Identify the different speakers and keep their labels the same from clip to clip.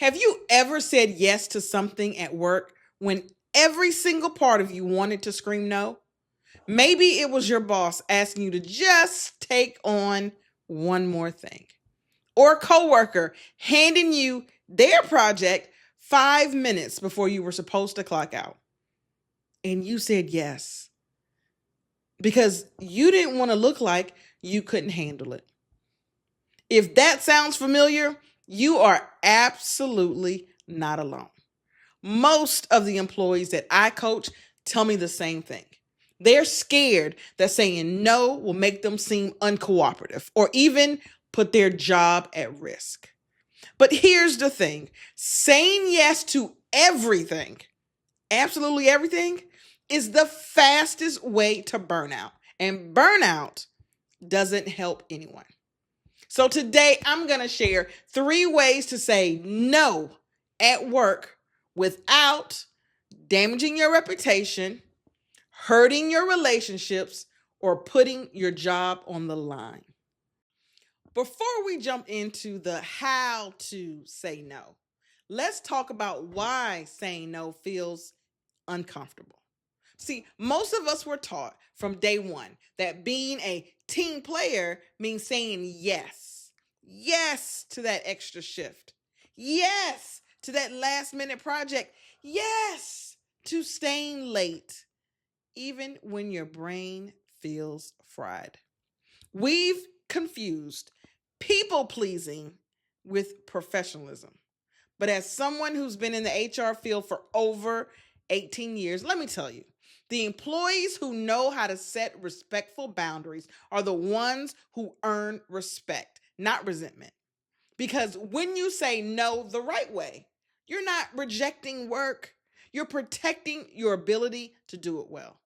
Speaker 1: Have you ever said yes to something at work when every single part of you wanted to scream no? Maybe it was your boss asking you to just take on one more thing, or a coworker handing you their project 5 minutes before you were supposed to clock out. And you said yes because you didn't want to look like you couldn't handle it. If that sounds familiar, you are absolutely not alone. Most of the employees that I coach tell me the same thing. They're scared that saying no will make them seem uncooperative or even put their job at risk. But here's the thing, saying yes to everything, absolutely everything, is the fastest way to burnout. And burnout doesn't help anyone. So today I'm going to share 3 ways to say no at work without damaging your reputation, hurting your relationships, or putting your job on the line. Before we jump into the how to say no, let's talk about why saying no feels uncomfortable. See, most of us were taught from day one that being a team player means saying yes. Yes to that extra shift. Yes to that last minute project. Yes to staying late, even when your brain feels fried. We've confused people pleasing with professionalism. But as someone who's been in the HR field for over 18 years, let me tell you, the employees who know how to set respectful boundaries are the ones who earn respect, not resentment. Because when you say no the right way, you're not rejecting work, you're protecting your ability to do it well.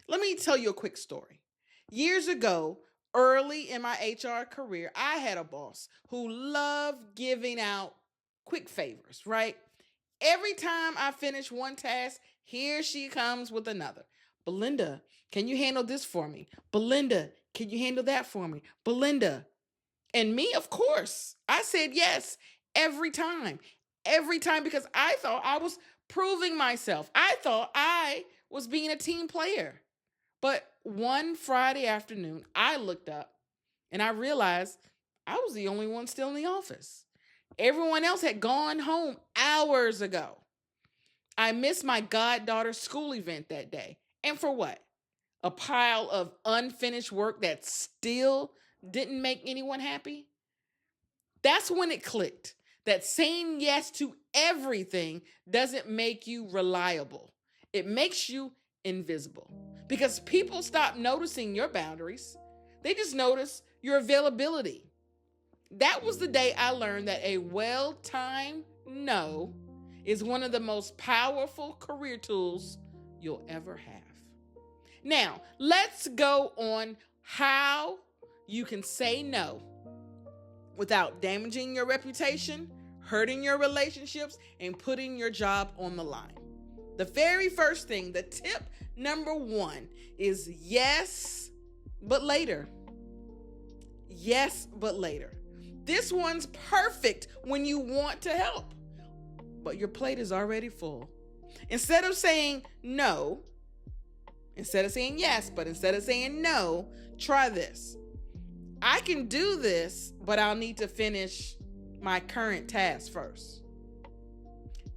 Speaker 1: Let me tell you a quick story. Years ago, early in my HR career, I had a boss who loved giving out quick favors, right? Every time I finish one task, here she comes with another. Belinda, can you handle this for me? Belinda, can you handle that for me? Belinda. And me, of course, I said yes every time. Every time because I thought I was proving myself. I thought I was being a team player. But one Friday afternoon, I looked up and I realized I was the only one still in the office. Everyone else had gone home hours ago. I missed my goddaughter's school event that day. And for what? A pile of unfinished work that still didn't make anyone happy? That's when it clicked that saying yes to everything doesn't make you reliable. It makes you invisible because people stop noticing your boundaries. They just notice your availability. That was the day I learned that a well-timed no is one of the most powerful career tools you'll ever have. Now, let's go on how you can say no without damaging your reputation, hurting your relationships, and putting your job on the line. The very first thing, the tip number 1 is yes, but later. Yes, but later. This one's perfect when you want to help, but your plate is already full. Instead of saying no, instead of saying yes, but instead of saying no, try this. I can do this, but I'll need to finish my current task first.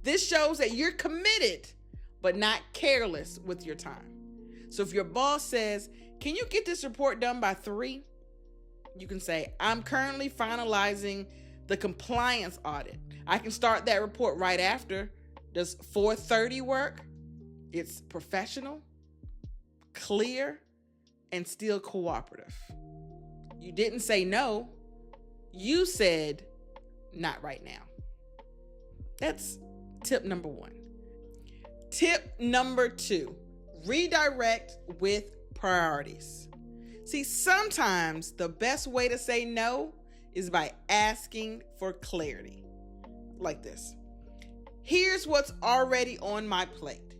Speaker 1: This shows that you're committed, but not careless with your time. So if your boss says, can you get this report done by 3? You can say, I'm currently finalizing the compliance audit. I can start that report right after. Does 4:30 work? It's professional, clear, and still cooperative. You didn't say no. You said not right now. That's tip number 1. Tip number 2, redirect with priorities. See, sometimes the best way to say no is by asking for clarity. Like this. Here's what's already on my plate.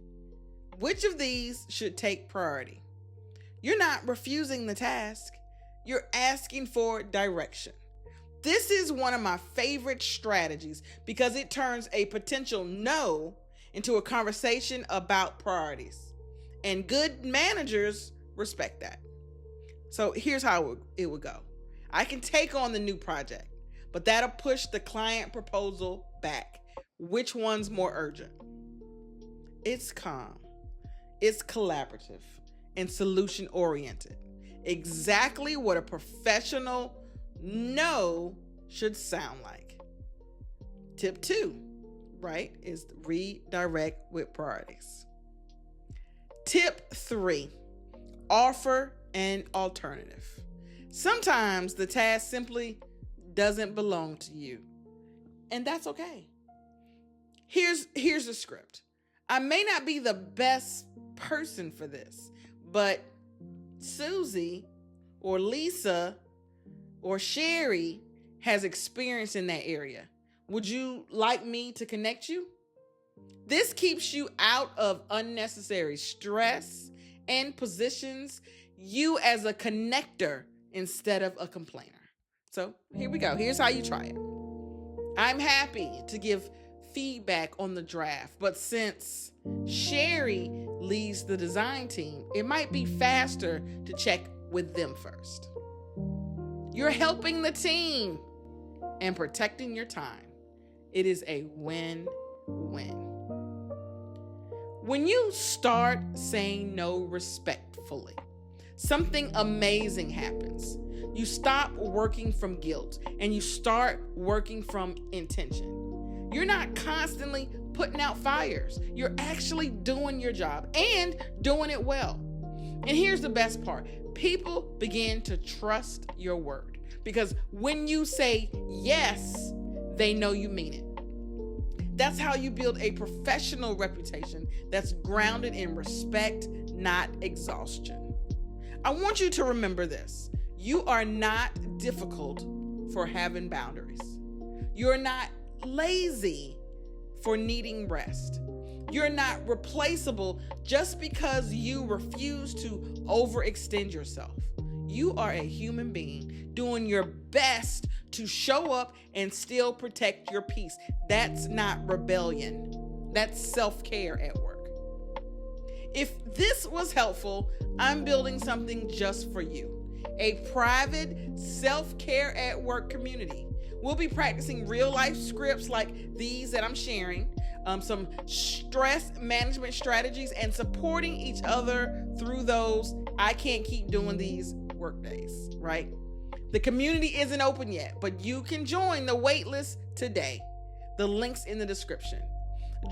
Speaker 1: Which of these should take priority? You're not refusing the task. You're asking for direction. This is one of my favorite strategies because it turns a potential no into a conversation about priorities. And good managers respect that. So here's how it would go. I can take on the new project, but that'll push the client proposal back. Which one's more urgent? It's calm, it's collaborative, and solution oriented. Exactly what a professional no should sound like. Tip 2, right, is redirect with priorities. Tip 3, offer an alternative. Sometimes the task simply doesn't belong to you, and that's okay. Here's the script. I may not be the best person for this, but Susie or Lisa or Sherry has experience in that area. Would you like me to connect you? This keeps you out of unnecessary stress and positions you as a connector instead of a complainer. So here we go. Here's how you try it. I'm happy to give feedback on the draft, but since Sherry leads the design team, it might be faster to check with them first. You're helping the team and protecting your time. It is a win-win. When you start saying no respectfully, something amazing happens. You stop working from guilt and you start working from intention. You're not constantly putting out fires. You're actually doing your job and doing it well. And here's the best part. People begin to trust your word because when you say yes, they know you mean it. That's how you build a professional reputation that's grounded in respect, not exhaustion. I want you to remember this. You are not difficult for having boundaries. You're not lazy for needing rest. You're not replaceable just because you refuse to overextend yourself. You are a human being doing your best to show up and still protect your peace. That's not rebellion. That's self-care at work. If this was helpful, I'm building something just for you. A private self-care at work community. We'll be practicing real life scripts like these that I'm sharing, some stress management strategies, and supporting each other through those I can't keep doing these work days, right? The community isn't open yet, but you can join the waitlist today. The link's in the description.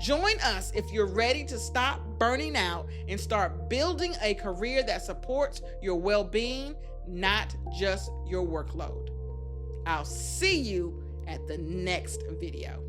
Speaker 1: Join us if you're ready to stop burning out and start building a career that supports your well-being, not just your workload. I'll see you at the next video.